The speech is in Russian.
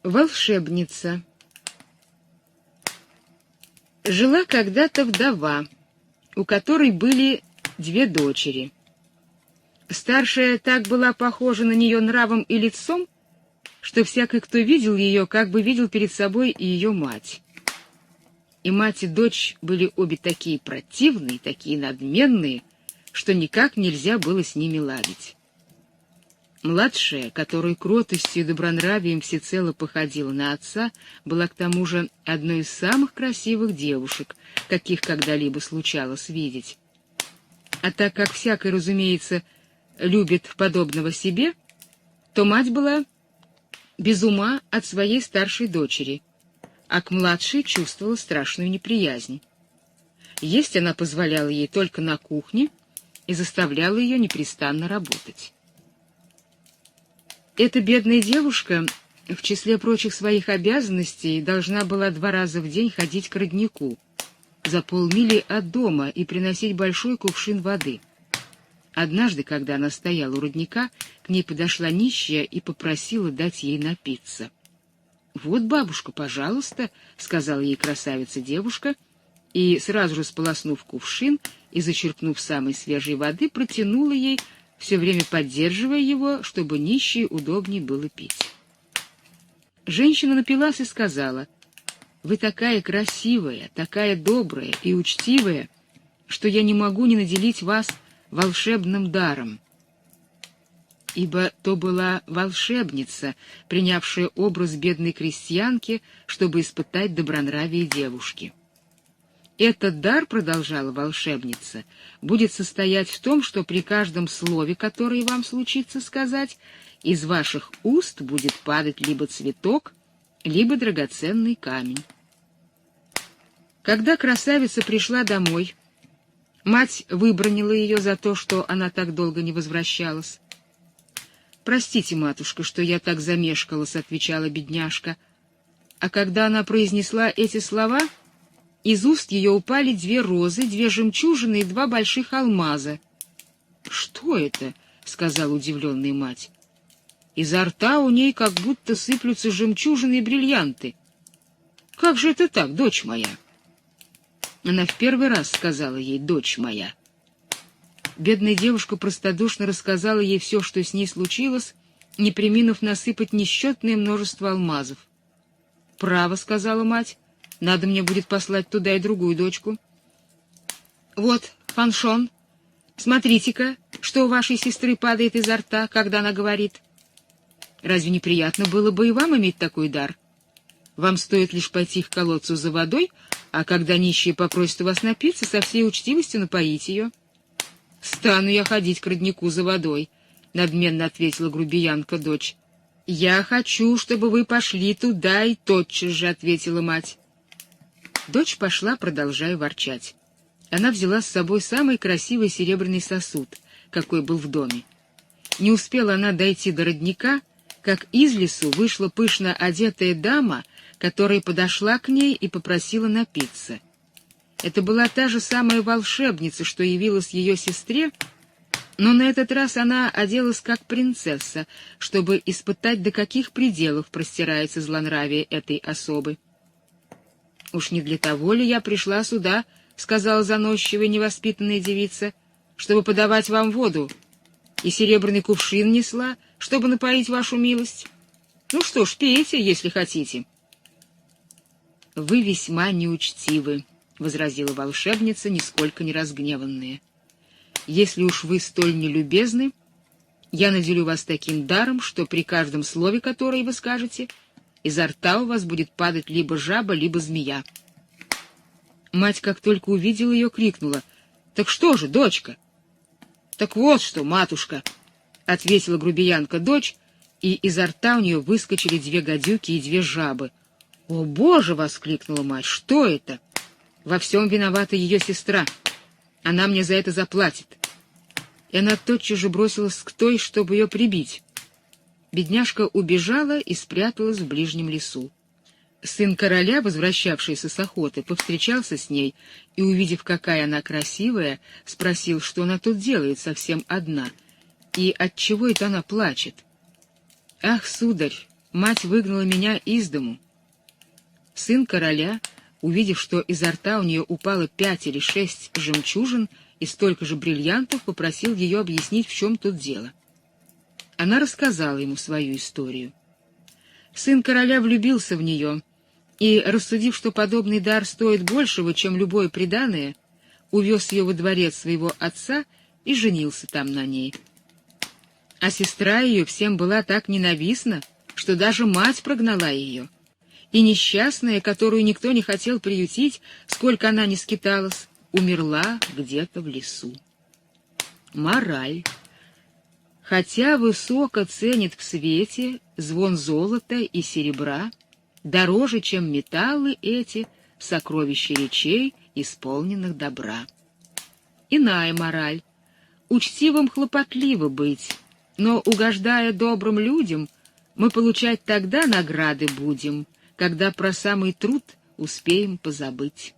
Волшебница. Жила когда-то вдова, у которой были две дочери. Старшая так была похожа на нее нравом и лицом, что всякий, кто видел ее, как бы видел перед собой и ее мать. И мать, и дочь были обе такие противные, такие надменные, что никак нельзя было с ними ладить. Младшая, которая кротостью и добронравием всецело походила на отца, была к тому же одной из самых красивых девушек, каких когда-либо случалось видеть. А так как всякий, разумеется, любит подобного себе, то мать была без ума от своей старшей дочери, а к младшей чувствовала страшную неприязнь. Есть она позволяла ей только на кухне и заставляла ее непрестанно работать. Эта бедная девушка, в числе прочих своих обязанностей, должна была 2 раза в день ходить к роднику за полмили от дома и приносить большой кувшин воды. Однажды, когда она стояла у родника, к ней подошла нищая и попросила дать ей напиться. «Вот, бабушка, пожалуйста», — сказала ей красавица-девушка, и, сразу же сполоснув кувшин и зачерпнув самой свежей воды, протянула ей, все время поддерживая его, чтобы нищей удобнее было пить. Женщина напилась и сказала: «Вы такая красивая, такая добрая и учтивая, что я не могу не наделить вас волшебным даром». Ибо то была волшебница, принявшая образ бедной крестьянки, чтобы испытать добронравие девушки. «Этот дар, — продолжала волшебница, — будет состоять в том, что при каждом слове, которое вам случится сказать, из ваших уст будет падать либо цветок, либо драгоценный камень». Когда красавица пришла домой, мать выбранила ее за то, что она так долго не возвращалась. «Простите, матушка, что я так замешкалась», — отвечала бедняжка. А когда она произнесла эти слова, из уст ее упали 2 розы, 2 жемчужины и 2 больших алмаза. «Что это?» — сказала удивленная мать. «Изо рта у ней как будто сыплются жемчужины и бриллианты. Как же это так, дочь моя?» Она в первый раз сказала ей: «Дочь моя». Бедная девушка простодушно рассказала ей все, что с ней случилось, не преминув насыпать несчетное множество алмазов. «Право, — сказала мать, — надо мне будет послать туда и другую дочку. Вот, Фаншон, смотрите-ка, что у вашей сестры падает изо рта, когда она говорит. Разве неприятно было бы и вам иметь такой дар? Вам стоит лишь пойти к колодцу за водой, а когда нищая попросит у вас напиться, со всей учтивостью напоить ее». «Стану я ходить к роднику за водой», — надменно ответила грубиянка-дочь. «Я хочу, чтобы вы пошли туда и тотчас же», — ответила мать. Дочь пошла, продолжая ворчать. Она взяла с собой самый красивый серебряный сосуд, какой был в доме. Не успела она дойти до родника, как из лесу вышла пышно одетая дама, которая подошла к ней и попросила напиться. Это была та же самая волшебница, что явилась ее сестре, но на этот раз она оделась как принцесса, чтобы испытать, до каких пределов простирается злонравие этой особы. «Уж не для того ли я пришла сюда, — сказала заносчивая невоспитанная девица, — чтобы подавать вам воду, и серебряный кувшин несла, чтобы напоить вашу милость? Ну что ж, пейте, если хотите». «Вы весьма неучтивы», — возразила волшебница, нисколько не разгневанная. «Если уж вы столь нелюбезны, я наделю вас таким даром, что при каждом слове, которое вы скажете, изо рта у вас будет падать либо жаба, либо змея». Мать, как только увидела ее, крикнула: «Так что же, дочка?» «Так вот что, матушка», — ответила грубиянка-дочь, и изо рта у нее выскочили 2 гадюки и 2 жабы. «О, Боже!» — воскликнула мать. «Что это? Во всем виновата ее сестра. Она мне за это заплатит». И она тотчас же бросилась к той, чтобы ее прибить. Бедняжка убежала и спряталась в ближнем лесу. Сын короля, возвращавшийся с охоты, повстречался с ней и, увидев, какая она красивая, спросил, что она тут делает совсем одна, и отчего это она плачет. «Ах, сударь, мать выгнала меня из дому. Сын короля, увидев, что изо рта у нее упало 5 или 6 жемчужин и столько же бриллиантов, попросил ее объяснить, в чем тут дело. Она рассказала ему свою историю. Сын короля влюбился в нее и, рассудив, что подобный дар стоит большего, чем любое приданое, увез ее во дворец своего отца и женился там на ней. А сестра ее всем была так ненавистна, что даже мать прогнала ее. И несчастная, которую никто не хотел приютить, сколько она ни скиталась, умерла где-то в лесу. Мораль. Хотя высоко ценит в свете звон золота и серебра, дороже, чем металлы эти, сокровища речей, исполненных добра. Иная мораль. Учтивым хлопотливо быть, но, угождая добрым людям, мы получать тогда награды будем, когда про самый труд успеем позабыть.